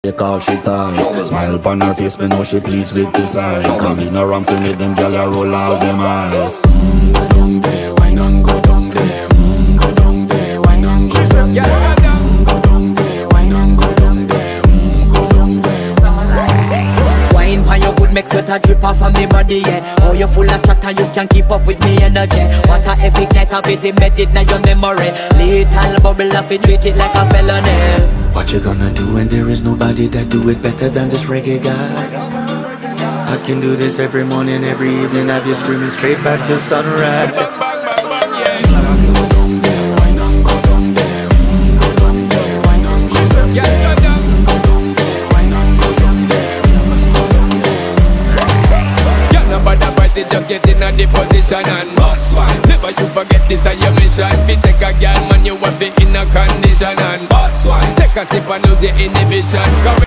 She call she ties. Smile upon her face, me know she pleased with this eyes. Come in around to make them gyal a roll out them eyes. Go down there, wine and go down there. Go down there, wine and go down there. Go down there, wine and go down there. Go down there. Wine pan your good make sweat a drip off of me body, yeah. Oh, you full of chatter, you can keep up with me energy. What a epic night of it, embedded in your memory. Little bubble of it, treat it like a felony. What you gonna do when there is nobody that do it better than this reggae guy? I can do this every morning, every evening, have you screaming straight back to sunrise. Go down there, wine and go down there. Go down there, wine and go down there. Go down there, wine and go down there. Go down there. You're not bad about it, just get in a the position and boss one. Never you forget this is your mission. If you take a girl, man, you have it in a condition and boss one. Take a sip and lose your inhibition.